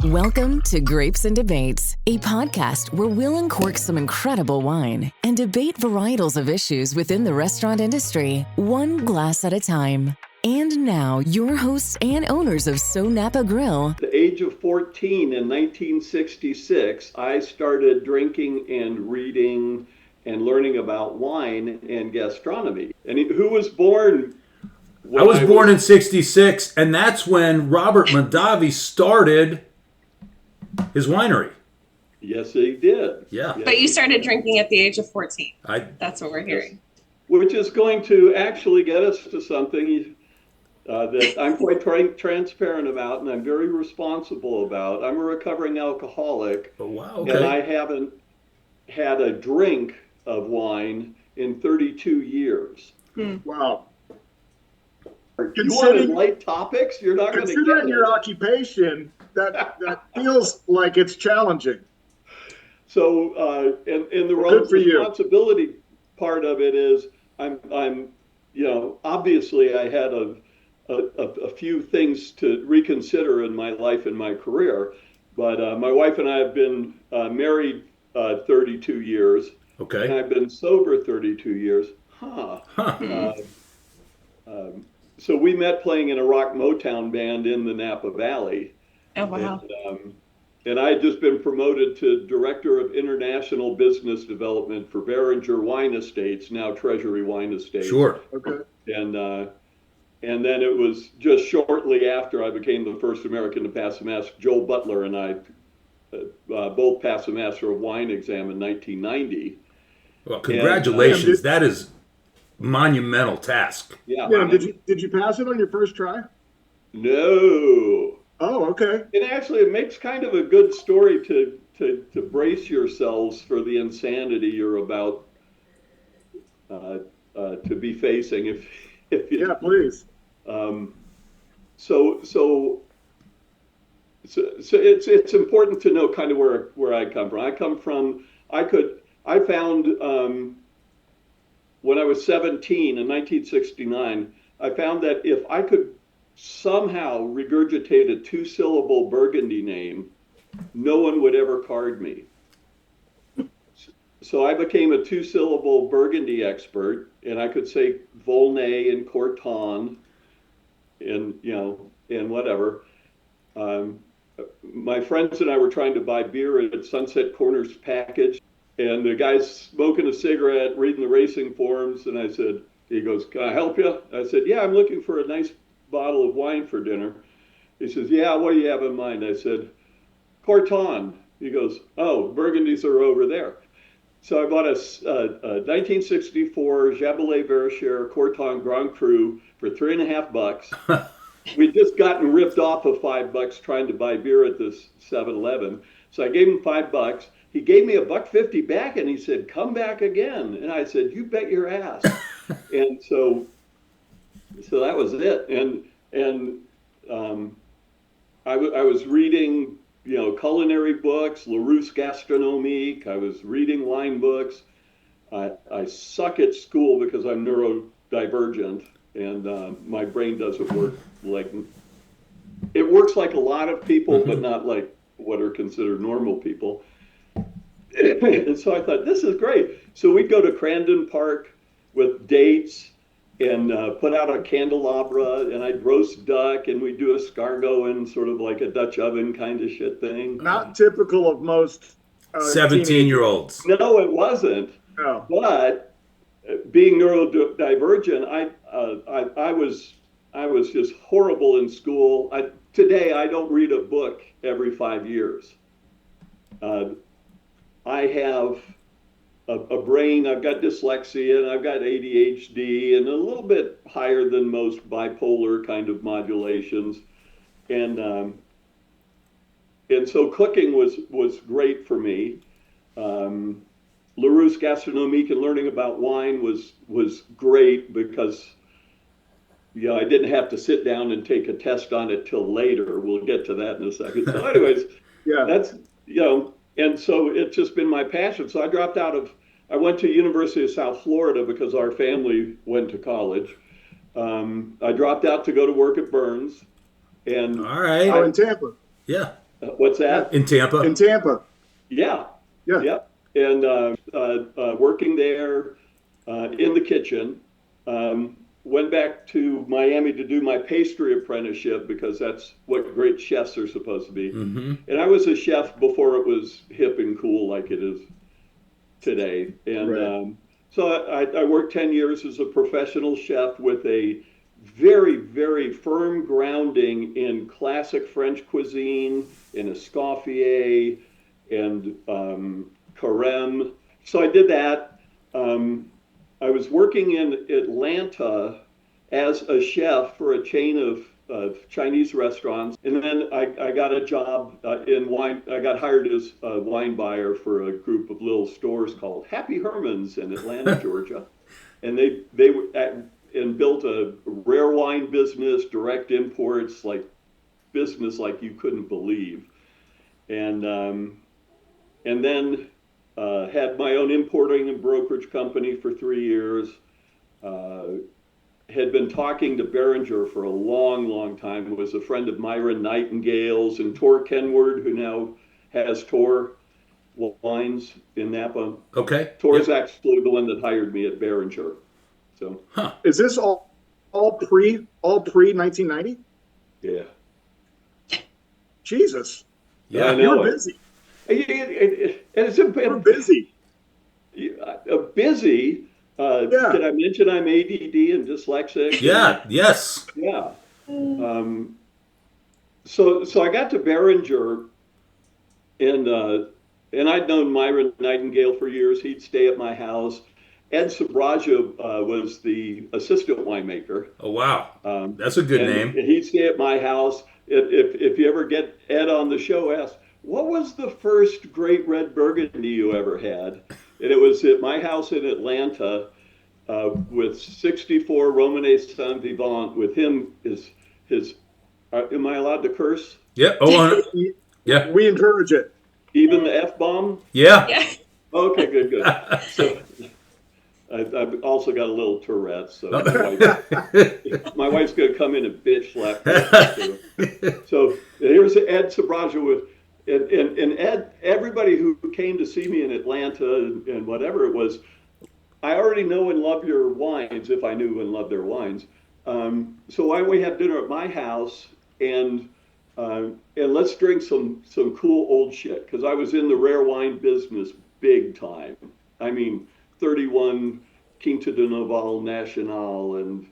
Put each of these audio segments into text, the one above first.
Welcome to Grapes and Debates, a podcast where we'll uncork some incredible wine and debate varietals of issues within the restaurant industry, one glass at a time. And now, your hosts and owners of SoNapa Grille. At the age of 14 in 1966, I started drinking and reading and learning about wine and gastronomy. And who was born? I was born in 66, and that's when Robert Mondavi started his winery. Yes, he did. Yeah. But you started drinking at the age of 14. That's what we're hearing. Which is going to actually get us to something that I'm quite transparent about and I'm very responsible about. I'm a recovering alcoholic. Oh, wow. Okay. And I haven't had a drink of wine in 32 years. Wow. You wanted light topics? You're not going to get it. Considering your occupation, that feels like it's challenging. So, and the responsibility part of it is, I'm, obviously I had a few things to reconsider in my life and my career, but my wife and I have been married 32 years. Okay. And I've been sober 32 years. So we met playing in a rock Motown band in the Napa Valley. Oh, wow. And I had just been promoted to Director of International Business Development for Barringer Wine Estates, now Treasury Wine Estates. Sure. Okay. And then it was just shortly after I became the first American to pass the Master. Joel Butler and I both passed the Master of Wine exam in 1990. Well, congratulations. That is monumental task. Yeah. Did you pass it on your first try? No. Oh, okay. And actually, it makes kind of a good story to brace yourselves for the insanity you're about to be facing. If you, yeah, please. So it's important to know kind of where I come from. I found when I was 17 in 1969, I found that if I could somehow regurgitate a 2-syllable Burgundy name, no one would ever card me. So I became a 2-syllable Burgundy expert, and I could say Volnay and Corton and whatever. My friends and I were trying to buy beer at Sunset Corners Package, and the guy's smoking a cigarette, reading the racing forums, and he goes, "Can I help you?" I said, "Yeah, I'm looking for a nice bottle of wine for dinner." He says, "Yeah, what do you have in mind?" I said, "Corton." He goes, "Oh, Burgundies are over there." So I bought a 1964 Jabelet Verchères Corton Grand Cru for $3.50. We'd just gotten ripped off of $5 trying to buy beer at this 7-Eleven. So I gave him $5. He gave me $1.50 back, and he said, "Come back again." And I said, "You bet your ass." And so that was it. And I was reading, culinary books, Larousse Gastronomique. I was reading wine books. I suck at school because I'm neurodivergent, and my brain doesn't work it works like a lot of people, but not like what are considered normal people. And so I thought, this is great. So we'd go to Crandon Park with dates and put out a candelabra, and I'd roast duck, and we'd do escargot in sort of like a Dutch oven kind of shit thing. Not typical of most 17-year-olds. No, it wasn't. No. But being neurodivergent, I was just horrible in school. Today, I don't read a book every 5 years. I have a brain, I've got dyslexia, and I've got ADHD, and a little bit higher than most bipolar kind of modulations. And so cooking was great for me. Larousse Gastronomique and learning about wine was great because I didn't have to sit down and take a test on it till later. We'll get to that in a second. So anyways, yeah, that's, and so it's just been my passion. So I went to University of South Florida because our family went to college. I dropped out to go to work at Burns. And all right. Oh, in Tampa. Yeah. What's that? In Tampa. In Tampa. Yeah. Yeah. Yep. And working there in the kitchen. Went back to Miami to do my pastry apprenticeship because that's what great chefs are supposed to be. Mm-hmm. And I was a chef before it was hip and cool like it is today. And Right. so I worked 10 years as a professional chef with a very, very firm grounding in classic French cuisine, in escoffier and carême. So I did that. I was working in Atlanta as a chef for a chain of Chinese restaurants, and then I got a job in wine. I got hired as a wine buyer for a group of little stores called Happy Herman's in Atlanta, Georgia, and they and built a rare wine business, direct imports, like business like you couldn't believe, and then had my own importing and brokerage company for 3 years. Had been talking to Barringer for a long, long time. Was a friend of Myron Nightingale's and Tor Kenward, who now has Tor Wines in Napa. Okay. Tor's actually the one that hired me at Barringer. So. Is this all pre 1990? Yeah. Jesus. Yeah. You're busy. You're busy. Busy. Did I mention I'm ADD and dyslexic? Yeah. Yes. Yeah. So I got to Barringer, and I'd known Myron Nightingale for years. He'd stay at my house. Ed Sobraja was the assistant winemaker. Oh wow, that's a good name. He'd stay at my house. If you ever get Ed on the show, ask, what was the first great red Burgundy you ever had? And it was at my house in Atlanta with 64 Romanée Saint Vivant. With him, his am I allowed to curse? Yeah. Oh, yeah. We encourage it. Even the F-bomb? Yeah. Okay, good. So I've also got a little Tourette, so my wife's going to come in and bitch slap me. So here's Ed Sobraja with, and Ed, everybody who came to see me in Atlanta and whatever it was, I already know and love your wines if I knew and loved their wines. So why don't we have dinner at my house and let's drink some cool old shit, because I was in the rare wine business big time. I mean, 31 Quinta de Noval Nacional and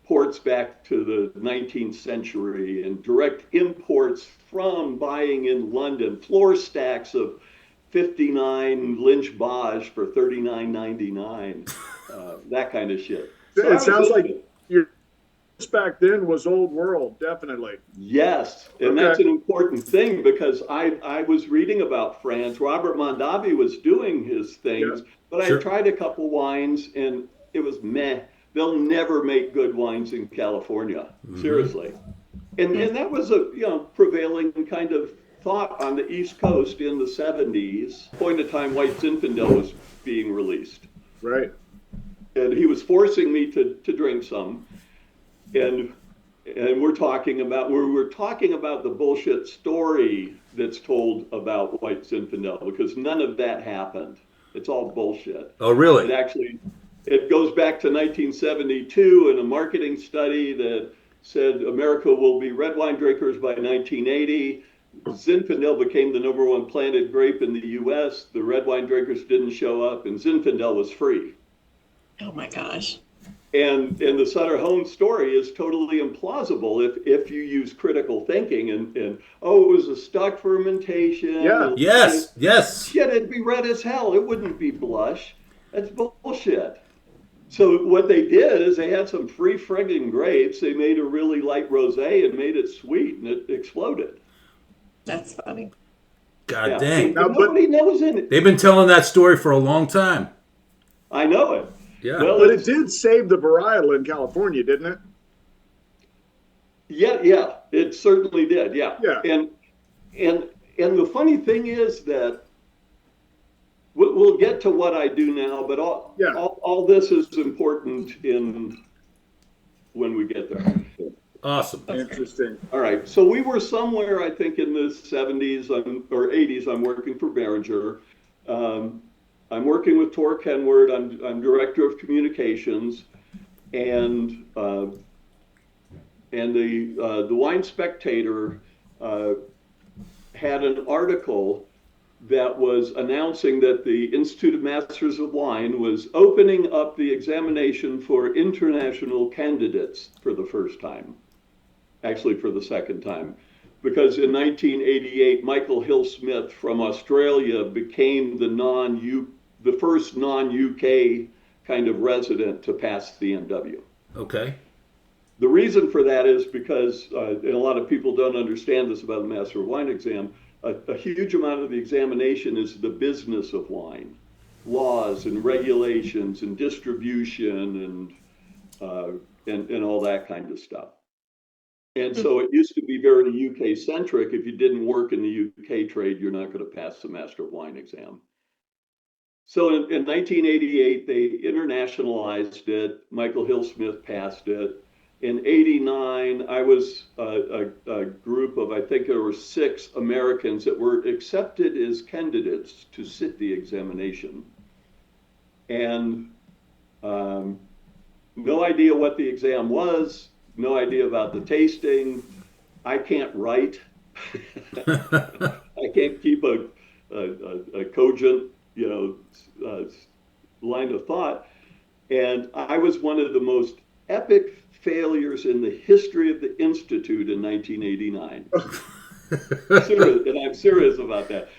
ports back to the 19th century and direct imports from buying in London, floor stacks of 59 Lynch Bage for $39.99, that kind of shit. So it sounds like your back then was old world, definitely. Yes, and that's an important thing, because I was reading about France. Robert Mondavi was doing his things, but I tried a couple wines and it was meh. They'll never make good wines in California, seriously. And that was a prevailing kind of thought on the East Coast in the 70s. Point of time, White Zinfandel was being released. Right. And he was forcing me to drink some. And we were talking about the bullshit story that's told about White Zinfandel, because none of that happened. It's all bullshit. Oh, really? It goes back to 1972 in a marketing study that said America will be red wine drinkers by 1980. Zinfandel became the #1 planted grape in the U.S. The red wine drinkers didn't show up, and Zinfandel was free. Oh my gosh. And the Sutter Home story is totally implausible if you use critical thinking and it was a stuck fermentation. Yeah. Yes. Shit, it'd be red as hell. It wouldn't be blush. That's bullshit. So what they did is they had some free friggin' grapes. They made a really light rosé and made it sweet, and it exploded. That's funny. God dang. Nobody knows it. They've been telling that story for a long time. I know it. Yeah. Well, But it did save the varietal in California, didn't it? Yeah, it certainly did. Yeah. And the funny thing is that we'll get to what I do now, but all this is important when we get there. Awesome. Interesting. All right. So we were somewhere, I think, in the 70s or 80s. I'm working for Barringer. I'm working with Tor Kenward. I'm director of communications, and the Wine Spectator had an article that was announcing that the Institute of Masters of Wine was opening up the examination for international candidates for the first time. Actually, for the second time, because in 1988, Michael Hill-Smith from Australia became the first non-UK kind of resident to pass the MW. Okay. The reason for that is because, and a lot of people don't understand this about the Master of Wine exam, a huge amount of the examination is the business of wine, laws and regulations and distribution and all that kind of stuff. And so it used to be very UK centric. If you didn't work in the UK trade, you're not going to pass the Master of Wine exam. So in 1988, they internationalized it. Michael Hill-Smith passed it. In 89, I was a group of, I think there were 6 Americans that were accepted as candidates to sit the examination. And no idea what the exam was. No idea about the tasting. I can't write. I can't keep a cogent, line of thought. And I was one of the most epic failures in the history of the Institute in 1989. And I'm serious about that.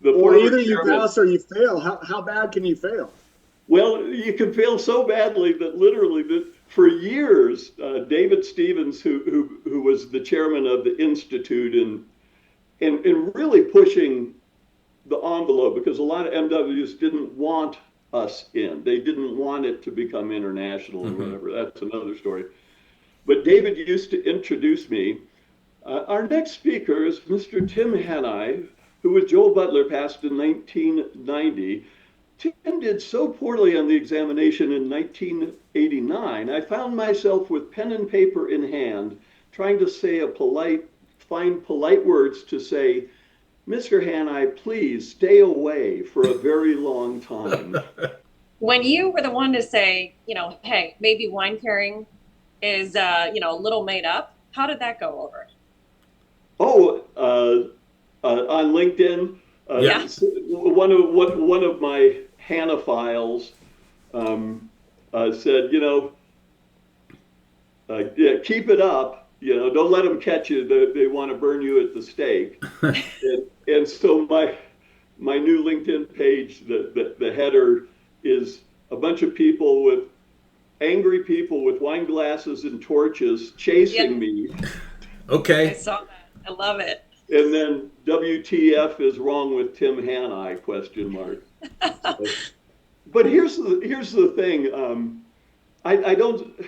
Or either you pass or you fail. How bad can you fail? Well, you can fail so badly that literally for years, David Stevens, who was the chairman of the Institute and really pushing the envelope, because a lot of MWs didn't want us in. They didn't want it to become international or whatever. That's another story. But David used to introduce me. Our next speaker is Mr. Tim Hanni, who with Joel Butler passed in 1990. Tim did so poorly on the examination in 1989, I found myself with pen and paper in hand, trying to say find polite words to say, Mr. Hanni, please stay away for a very long time. When you were the one to say, hey, maybe wine pairing is, a little made up, how did that go over? Oh, on LinkedIn, yeah. One of my Hanna files said, keep it up, don't let them catch you. They want to burn you at the stake. and so my new LinkedIn page, the header is a bunch of angry people with wine glasses and torches chasing me. Okay. I saw that. I love it. And then WTF is wrong with Tim Hanni, ? But here's the thing. I don't.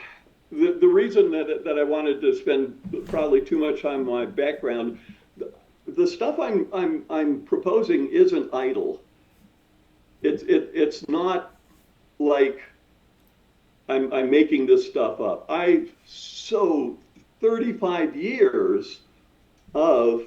The reason that I wanted to spend probably too much time on my background, the stuff I'm proposing isn't idle. It's not like I'm making this stuff up. I so 35 years of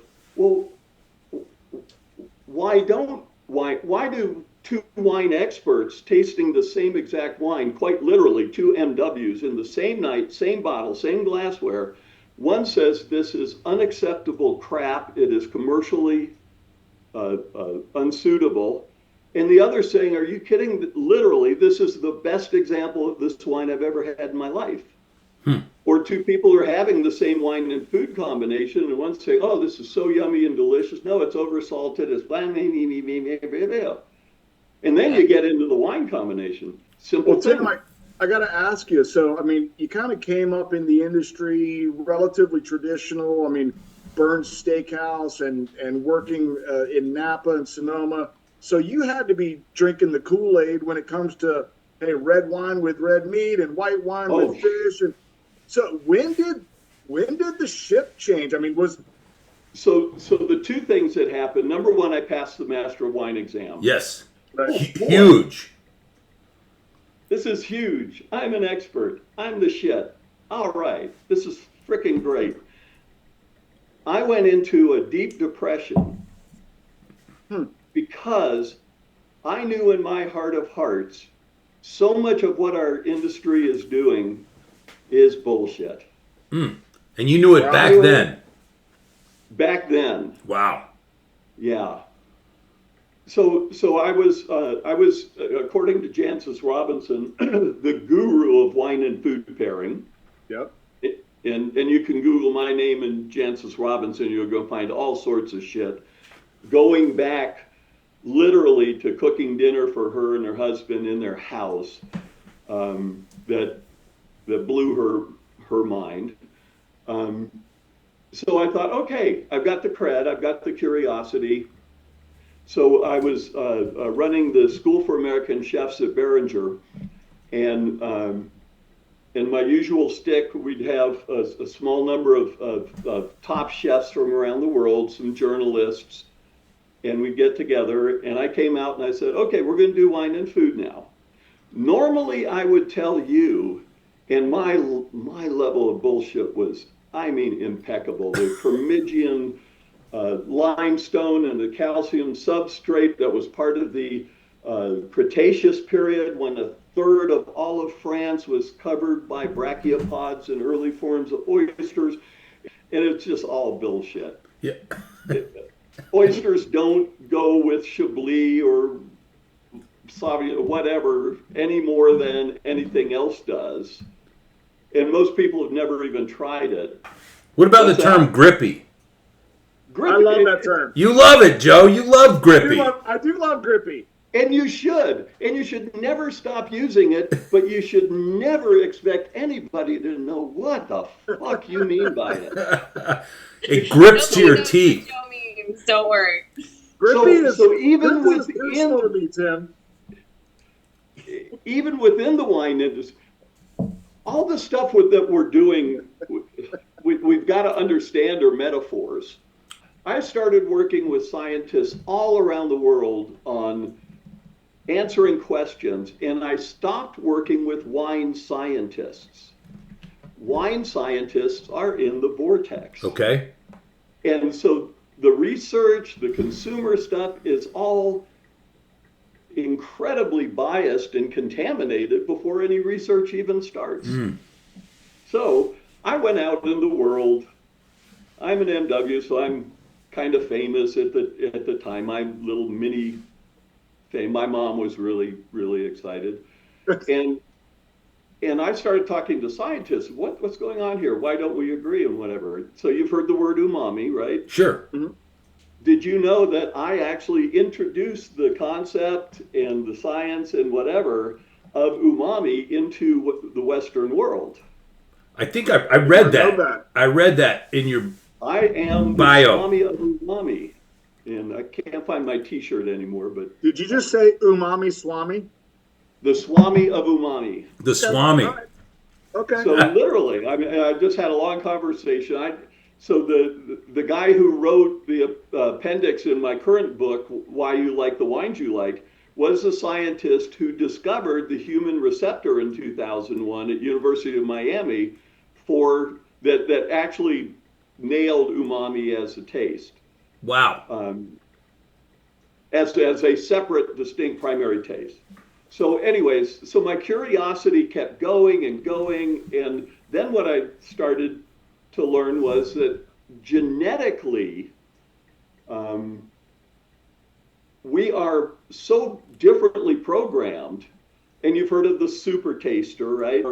why do 2 wine experts tasting the same exact wine, quite literally 2 MWs in the same night, same bottle, same glassware, one says this is unacceptable crap, it is commercially unsuitable, and the other saying, are you kidding? Literally, this is the best example of this wine I've ever had in my life. Or 2 people are having the same wine and food combination, and one's saying, oh, this is so yummy and delicious. No, it's oversalted, it's bland, and then you get into the wine combination. Simple thing. Tim, I got to ask you, so, you kind of came up in the industry relatively traditional, Burns Steakhouse and working in Napa and Sonoma. So you had to be drinking the Kool-Aid when it comes to, hey, red wine with red meat and white wine with fish. And so when did the shift change? So the 2 things that happened. Number 1, I passed the Master of Wine exam. Yes. Right. Huge. This is huge. I'm an expert. I'm the shit. All right. This is freaking great. I went into a deep depression because I knew in my heart of hearts, so much of what our industry is doing is bullshit. And you knew it back then? Back then. Wow. Yeah. So I was according to Jancis Robinson, the guru of wine and food pairing. Yep. And you can Google my name and Jancis Robinson, you'll go find all sorts of shit. Going back literally to cooking dinner for her and her husband in their house, that blew her mind. So I thought, okay, I've got the cred, I've got the curiosity. So I was running the School for American Chefs at Barringer, and my usual stick, we'd have a small number of top chefs from around the world, some journalists, and we'd get together, and I came out and I said, okay, we're going to do wine and food now. Normally I would tell you, and my level of bullshit was, I mean, impeccable. The Parmigian limestone and the calcium substrate that was part of the Cretaceous period, when a third of all of France was covered by brachiopods and early forms of oysters, and it's just all bullshit. Yeah. Oysters don't go with Chablis or Sauvignon, whatever, any more than anything else does. And most people have never even tried it. What about the term grippy? I love that term. You love it, Joe. You love grippy. I do love grippy. And you should. And you should never stop using it, but you should never expect anybody to know what the fuck you mean by it. It grips to your teeth. Joe means, don't worry. Grippy is even personal to me, Tim. Even within the wine industry, all the stuff that we're doing, we've got to understand are metaphors. I started working with scientists all around the world on answering questions, and I stopped working with wine scientists. Wine scientists are in the vortex. Okay. And so the research, the consumer stuff is all incredibly biased and contaminated before any research even starts. So I went out in the world. I'm an MW, so I'm kind of famous at the time. I'm little mini fame. My mom was really, really excited. And I started talking to scientists. What's going on here? Why don't we agree and whatever? So you've heard the word umami, right? Sure. Mm-hmm. Did you know that I actually introduced the concept and the science and whatever of umami into the Western world? I think I read that. I read that in your I am bio. The Swami of umami. And I can't find my t-shirt anymore, but... Did you just say umami swami? The Swami of umami. The Swami. Okay. So literally, I mean, I just had a long conversation. So the guy who wrote the appendix in my current book, Why You Like the Wines You Like, was a scientist who discovered the human receptor in 2001 at University of Miami for that actually nailed umami as a taste. Wow. As a separate, distinct primary taste. So anyways, so my curiosity kept going, and then what I started to learn was that genetically, we are so differently programmed, and you've heard of the super taster, right?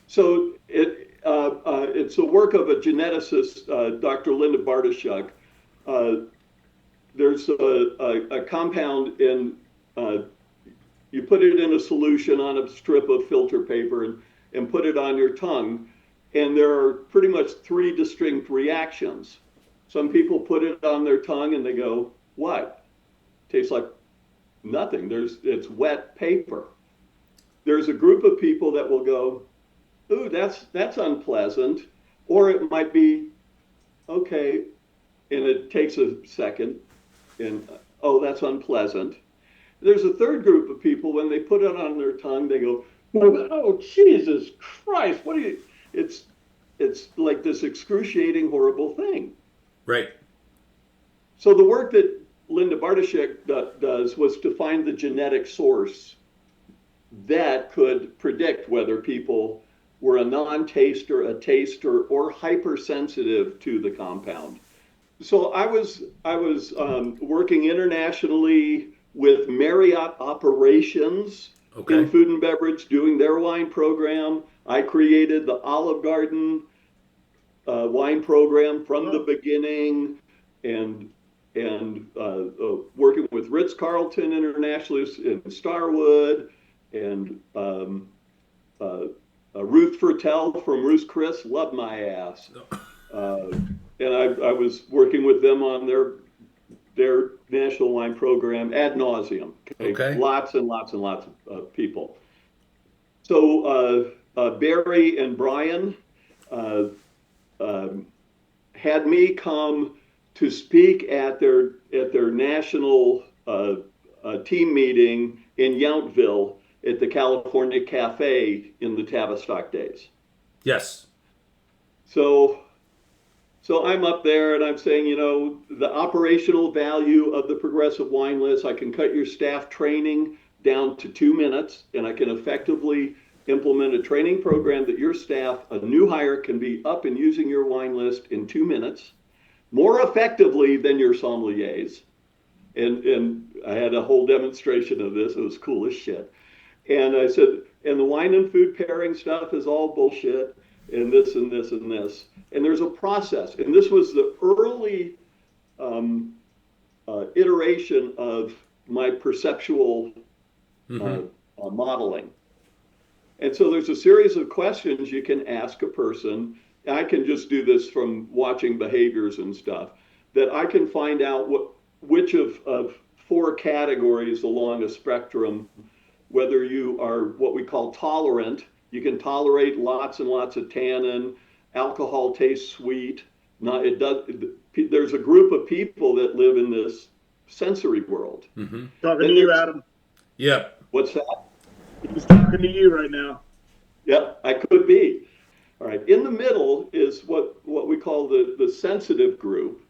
So it's a work of a geneticist, Dr. Linda Bartoshuk. There's a compound in, you put it in a solution on a strip of filter paper and put it on your tongue, and there are pretty much 3 distinct reactions. Some people put it on their tongue and they go, what? Tastes like nothing. It's wet paper. There's a group of people that will go, ooh, that's unpleasant. Or it might be, okay, and it takes a second, and oh, that's unpleasant. There's a third group of people, when they put it on their tongue, they go, oh, Jesus Christ, it's like this excruciating, horrible thing. Right. So the work that Linda Bartoshek does was to find the genetic source that could predict whether people were a non-taster, a taster, or hypersensitive to the compound. So I was working internationally with Marriott Operations in food and beverage, doing their wine program. I created the Olive Garden wine program from the beginning, and working with Ritz-Carlton internationally in Starwood, and Ruth Fertel from Ruth's Chris, loved my ass. And I was working with them on their national wine program ad nauseum. Okay. Lots and lots and lots of people. So Barry and Brian had me come to speak at their national team meeting in Yountville at the California Cafe in the Tavistock days. Yes. So I'm up there and I'm saying, the operational value of the progressive wine list, I can cut your staff training down to 2 minutes, and I can effectively implement a training program that your staff, a new hire, can be up and using your wine list in 2 minutes, more effectively than your sommeliers. And I had a whole demonstration of this. It was cool as shit. And I said, and the wine and food pairing stuff is all bullshit, and this and this and this. And there's a process. And this was the early iteration of my perceptual modeling. And so there's a series of questions you can ask a person. I can just do this from watching behaviors and stuff, that I can find out which of 4 categories along a spectrum, whether you are what we call tolerant. You can tolerate lots and lots of tannin. Alcohol tastes sweet. There's a group of people that live in this sensory world. Talking to you, Adam. Yeah. What's that? He's talking to you right now. Yeah, I could be. All right. In the middle is what we call the sensitive group.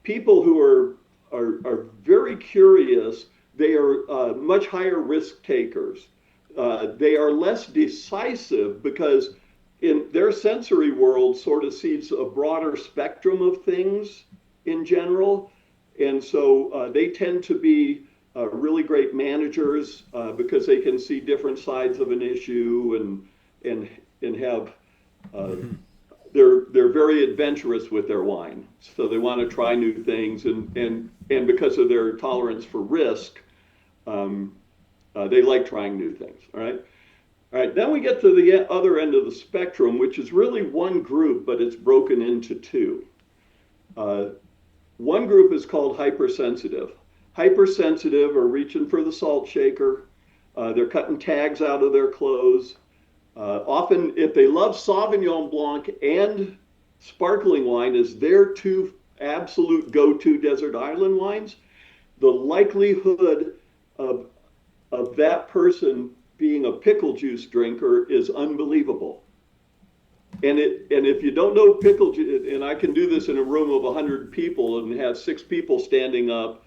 People who are very curious. They are much higher risk takers. They are less decisive because in their sensory world sort of sees a broader spectrum of things in general. And so they tend to be really great managers because they can see different sides of an issue and have they're very adventurous with their wine. So they want to try new things, and because of their tolerance for risk, they like trying new things. All right. Then we get to the other end of the spectrum, which is really one group, but it's broken into 2. One group is called hypersensitive. Hypersensitive are reaching for the salt shaker. They're cutting tags out of their clothes. Often, if they love Sauvignon Blanc and sparkling wine as their 2 absolute go-to desert island wines, the likelihood of that person being a pickle juice drinker is unbelievable. And if you don't know pickle juice, and I can do this in a room of 100 people and have 6 people standing up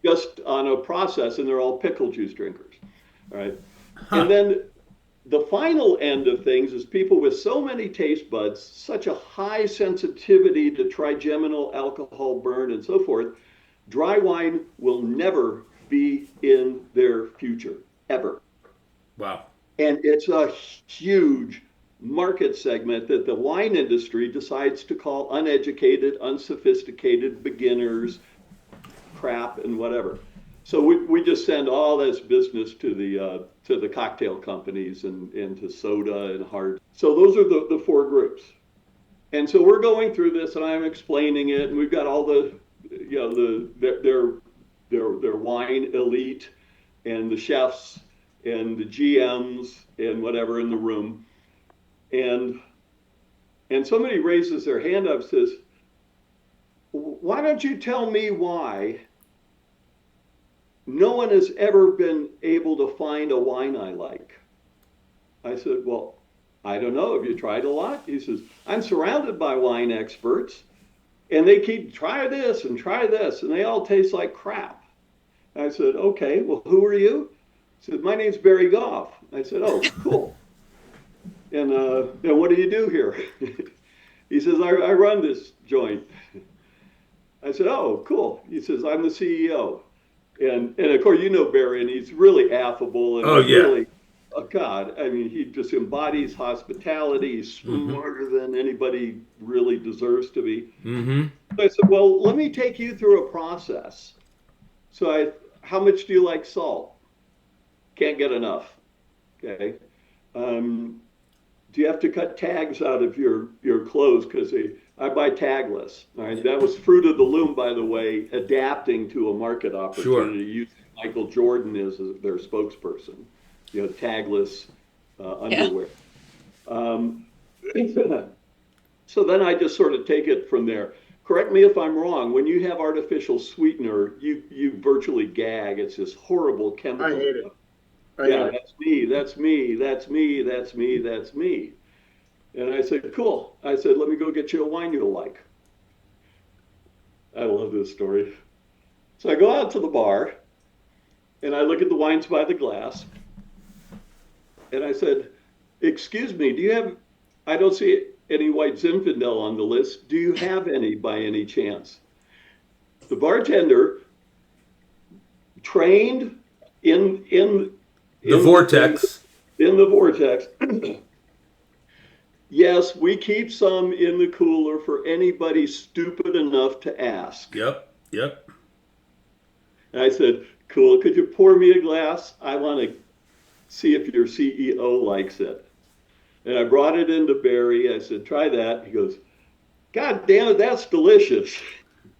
just on a process, and they're all pickle juice drinkers. All right. And then the final end of things is people with so many taste buds, such a high sensitivity to trigeminal alcohol burn and so forth, dry wine will never be in their future, ever. Wow. And it's a huge market segment that the wine industry decides to call uneducated, unsophisticated beginners, crap, and whatever. So we just send all this business to the cocktail companies and to soda and hard. So those are the 4 groups. And so we're going through this, and I'm explaining it, and we've got all the, their wine elite and the chefs and the GMs and whatever in the room. And somebody raises their hand up and says, why don't you tell me why no one has ever been able to find a wine I like? I said, well, I don't know. Have you tried a lot? He says, I'm surrounded by wine experts, and they keep try this, and they all taste like crap. I said, okay, well, who are you? He said, my name's Barry Goff. I said, oh, cool. And what do you do here? He says, I run this joint. I said, oh, cool. He says, I'm the CEO. And of course, you know Barry, and he's really affable and really, oh God, I mean, he just embodies hospitality. He's smarter than anybody really deserves to be. So I said, well, let me take you through a process. So how much do you like salt? Can't get enough. Okay. Do you have to cut tags out of your clothes? Because I buy tagless. All right. That was Fruit of the Loom, by the way, adapting to a market opportunity. Using Michael Jordan as their spokesperson. You know, tagless underwear. So then I just sort of take it from there. Correct me if I'm wrong. When you have artificial sweetener, you virtually gag. It's this horrible chemical. I hate it. That's me, that's me, that's me, that's me, that's me. And I said, cool. I said, let me go get you a wine you'll like. I love this story. So I go out to the bar, and I look at the wines by the glass, and I said, excuse me, I don't see any white Zinfandel on the list. Do you have any by any chance? The bartender, trained in the vortex. In the vortex. Yes, we keep some in the cooler for anybody stupid enough to ask. Yep. And I said, cool, could you pour me a glass? I want to see if your CEO likes it. And I brought it into Barry. I said, try that. He goes, God damn it, that's delicious.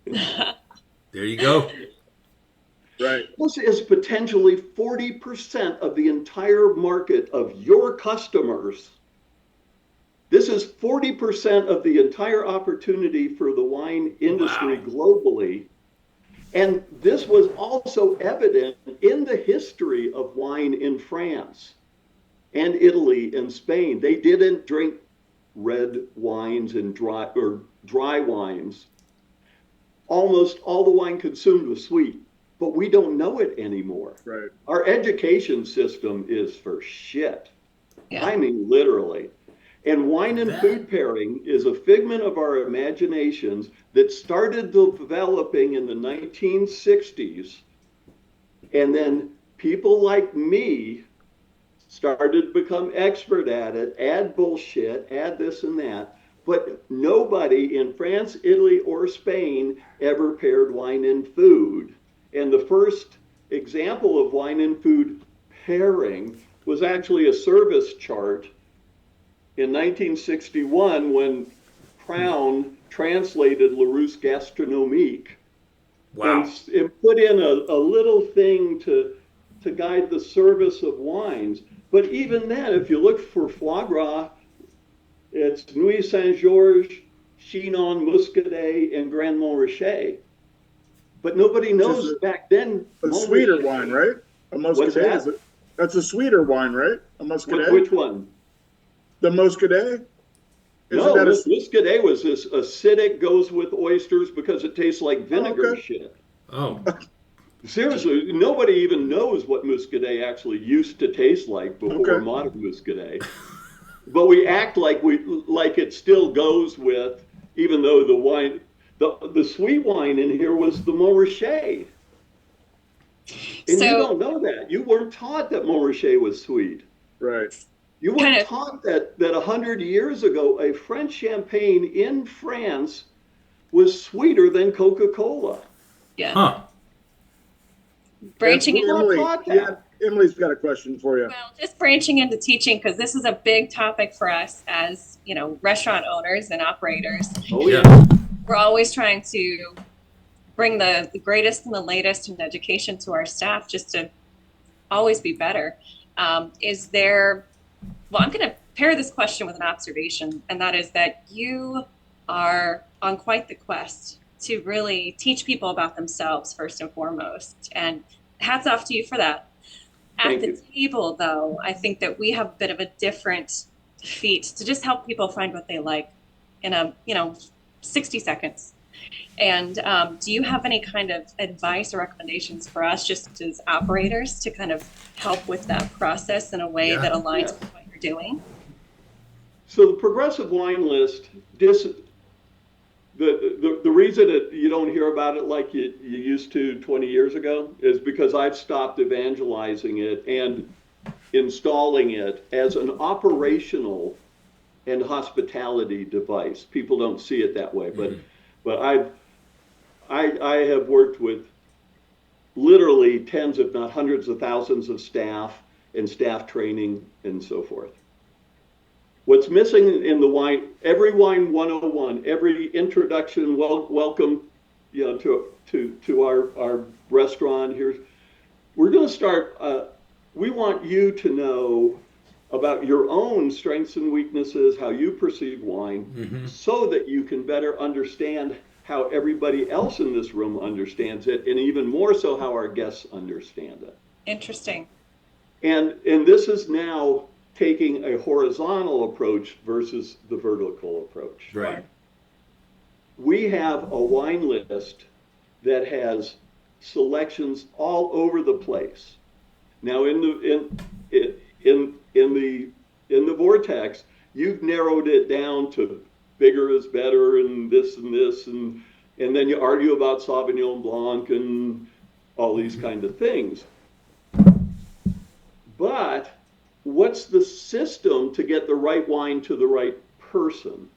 There you go. Right. This is potentially 40% of the entire market of your customers. This is 40% of the entire opportunity for the wine industry globally. And this was also evident in the history of wine in France and Italy and Spain. They didn't drink red wines and dry wines. Almost all the wine consumed was sweet. But we don't know it anymore. Right. Our education system is for shit. Yeah. I mean, literally. And wine and food pairing is a figment of our imaginations that started developing in the 1960s. And then people like me started to become expert at it, add bullshit, add this and that. But nobody in France, Italy, or Spain ever paired wine and food. And the first example of wine and food pairing was actually a service chart in 1961 when Crown translated Larousse Gastronomique. Wow. And put in a little thing to guide the service of wines. But even then, if you look for foie gras, it's Nuit Saint-Georges, Chinon, Muscadet, and Grand Montrachet. But nobody knows back then. A sweeter wine, right? A Muscadet. That's a sweeter wine, right? A Muscadet. Which one? The Muscadet. Muscadet was this acidic, goes with oysters because it tastes like vinegar shit. Oh. Seriously, nobody even knows what Muscadet actually used to taste like before modern Muscadet. But we act like it still goes with, even though the wine. The sweet wine in here was the Montrachet. And you don't know that. You weren't taught that Montrachet was sweet. Right. You weren't taught that 100 years ago, a French champagne in France was sweeter than Coca-Cola. Yeah. Huh. Branching into Emily's got a question for you. Well, just branching into teaching, because this is a big topic for us as, restaurant owners and operators. Oh, yeah. We're always trying to bring the greatest and the latest in education to our staff just to always be better. I'm going to pair this question with an observation, and that is that you are on quite the quest to really teach people about themselves first and foremost. And hats off to you for that. At the table, though, I think that we have a bit of a different feat to just help people find what they like in 60 seconds. And do you have any kind of advice or recommendations for us just as operators to kind of help with that process in a way that aligns with what you're doing? So the progressive wine list, the reason that you don't hear about it like you used to 20 years ago is because I've stopped evangelizing it and installing it as an operational and hospitality device. People don't see it that way, but I have worked with literally tens, if not hundreds of thousands of staff and staff training and so forth. What's missing in the wine, every wine 101, every introduction, welcome, to our restaurant here. We're going to start. We want you to know about your own strengths and weaknesses, how you perceive wine, so that you can better understand how everybody else in this room understands it, and even more so how our guests understand it. Interesting. And this is now taking a horizontal approach versus the vertical approach. Right. We have a wine list that has selections all over the place. Now in the vortex, you've narrowed it down to bigger is better and this and then you argue about Sauvignon Blanc and all these kind of things. But what's the system to get the right wine to the right person?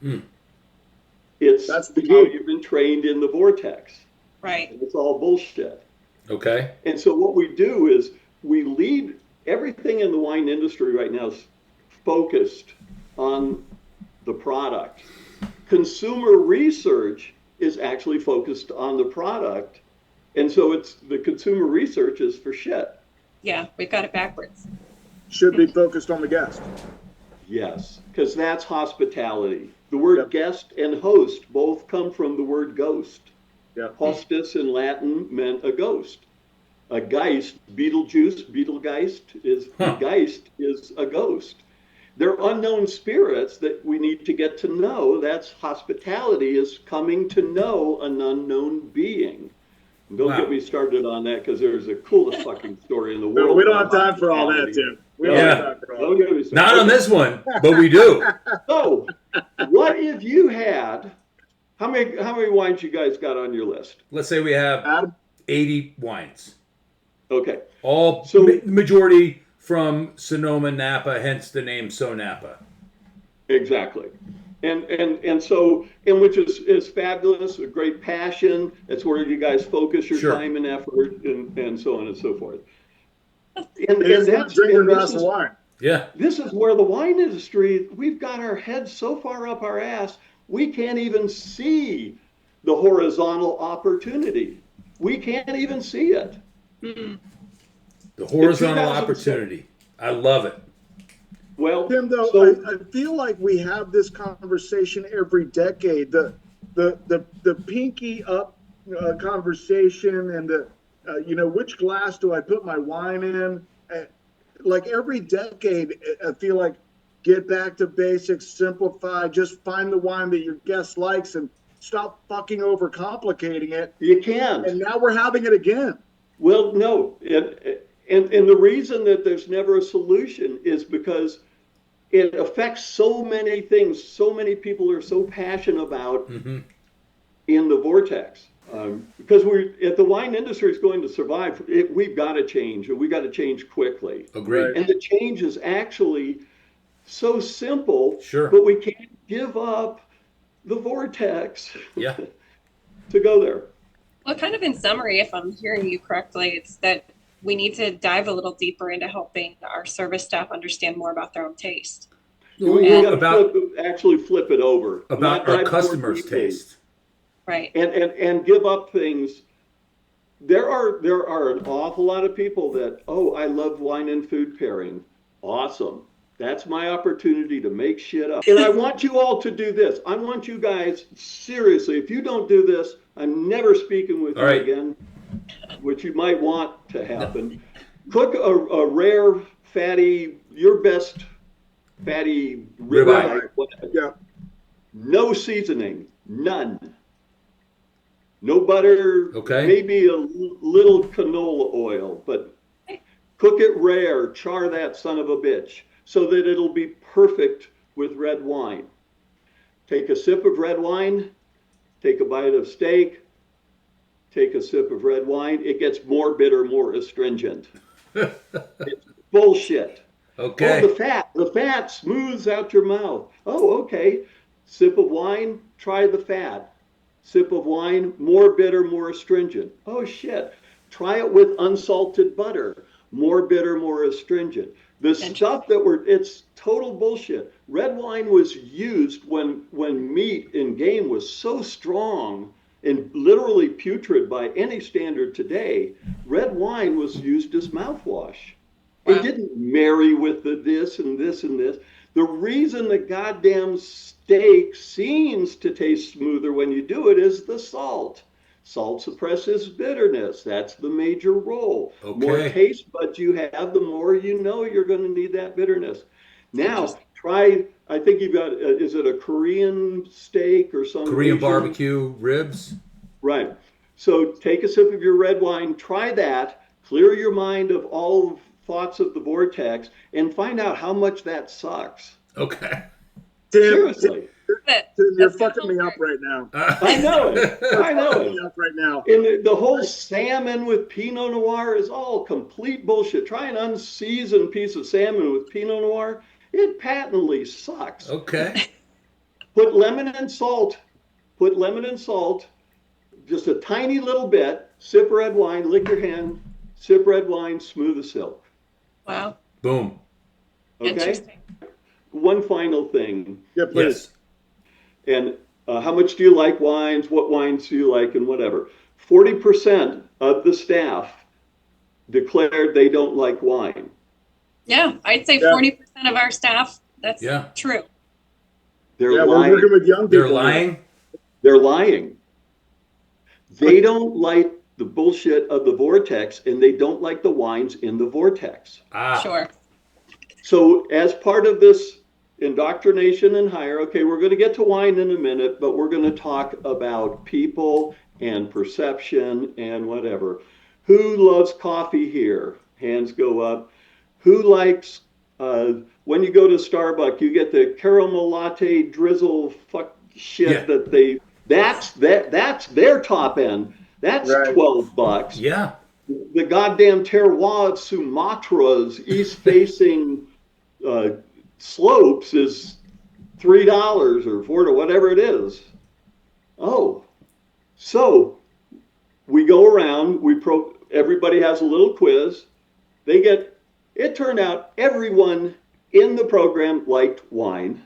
That's how you've been trained in the vortex. Right. And it's all bullshit. Okay. And so what we do is we lead everything in the wine industry right now is focused on the product. Consumer research is actually focused on the product. And so it's the consumer research is for shit. Yeah, we've got it backwards. Should be focused on the guest. Yes, because that's hospitality. The word guest and host both come from the word ghost. Hostis in Latin meant a ghost. A Geist, Betelgeuse is a ghost. They're unknown spirits that we need to get to know. That's hospitality, is coming to know an unknown being. Don't get me started on that, because there's the coolest fucking story in the world. No, we don't have time for all that, Tim. We don't have time for all that. Not on this one, but we do. So, what if you had, how many wines you guys got on your list? Let's say we have 80 wines. Okay. All majority from Sonoma, Napa, hence the name SoNapa. Exactly. And so which is fabulous, a great passion. That's where you guys focus your time and effort and so on and so forth. And that's drinking a glass of wine. Yeah. This is where the wine industry, we've got our heads so far up our ass, we can't even see the horizontal opportunity. We can't even see it. The horizontal opportunity. I love it. Well, Tim, though, I feel like we have this conversation every decade. The pinky up conversation and the which glass do I put my wine in? Like every decade, I feel like get back to basics, simplify, just find the wine that your guest likes and stop fucking overcomplicating it. You can. And now we're having it again. Well, no. And the reason that there's never a solution is because it affects so many things. So many people are so passionate about in the vortex. Because if the wine industry is going to survive, we've got to change, and we've got to change quickly. Agreed. And the change is actually so simple, Sure. But we can't give up the vortex to go there. Well, kind of in summary, if I'm hearing you correctly, it's that we need to dive a little deeper into helping our service staff understand more about their own taste. We got to actually flip it over. About our customers' taste. Right. And give up things. There are an awful lot of people that, I love wine and food pairing. Awesome. That's my opportunity to make shit up. And I want you all to do this. I want you guys, seriously, if you don't do this, I'm never speaking with you again, which you might want to happen. Cook a rare, fatty, your best fatty Ribeye. ribeye. Yeah. No seasoning, none. No butter, Okay. maybe a little canola oil, but cook it rare, char that son of a bitch, so that it'll be perfect with red wine. Take a sip of red wine, take a bite of steak, take a sip of red wine. It gets more bitter, more astringent. It's bullshit. Okay. Oh, the fat smooths out your mouth. Oh, okay. Sip of wine, try the fat. Sip of wine, more bitter, more astringent. Oh, shit. Try it with unsalted butter. More bitter, more astringent. The stuff it's total bullshit. Red wine was used when meat in game was so strong and literally putrid by any standard today. Red wine was used as mouthwash. Wow. It didn't marry with the this and this and this. The reason the goddamn steak seems to taste smoother when you do it is the salt. Salt suppresses bitterness. That's the major role. Okay. More taste buds you have, the more you know you're going to need that bitterness. Now, try, I think you've got, is it a Korean steak or some Korean Asian? barbecue ribs. Right. So take a sip of your red wine, try that, clear your mind of all thoughts of the vortex, and find out how much that sucks. Okay. Seriously. You're fucking me up right now. I know it. I know Fucking it. me up right now. And the whole salmon with Pinot Noir is all complete bullshit. Try an unseasoned piece of salmon with Pinot Noir. It patently sucks. Okay. Put lemon and salt. Put lemon and salt. Just a tiny little bit. Sip red wine. Lick your hand. Sip red wine. Smooth as silk. Wow. Boom. Okay? Interesting. One final thing. Yeah, please. Yes. And how much do you like wines? What wines do you like? And whatever. 40% of the staff declared they don't like wine. Yeah, I'd say 40% of our staff, that's true. They're Yeah, lying. we're working with young people. They're lying. They're lying. They don't like the bullshit of the vortex, and they don't like the wines in the vortex. Sure. So as part of this indoctrination and hire, okay, we're going to get to wine in a minute, but we're going to talk about people and perception and whatever. Who loves coffee here? Hands go up. Who likes, when you go to Starbucks, you get the caramel latte drizzle fuck shit that's their top end. That's Right. $12. Yeah. The goddamn terroir of Sumatra's east-facing slopes is $3 or $4 or whatever it is. Oh, so we go around. Everybody has a little quiz. It turned out everyone in the program liked wine,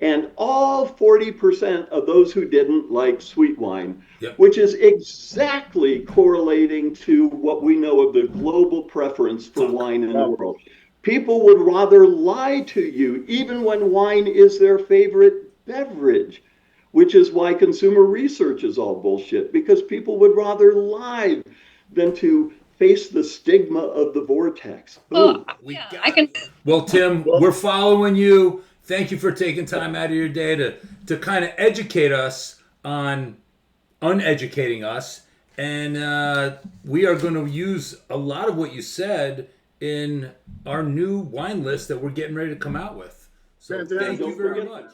and all 40% of those who didn't like sweet wine, which is exactly correlating to what we know of the global preference for wine in the world. People would rather lie to you, even when wine is their favorite beverage, which is why consumer research is all bullshit, because people would rather lie than to face the stigma of the vortex. Well, Well, Tim, we're following you. Thank you for taking time out of your day to kind of educate us on uneducating us. And we are going to use a lot of what you said in our new wine list that we're getting ready to come out with. So thank you very much.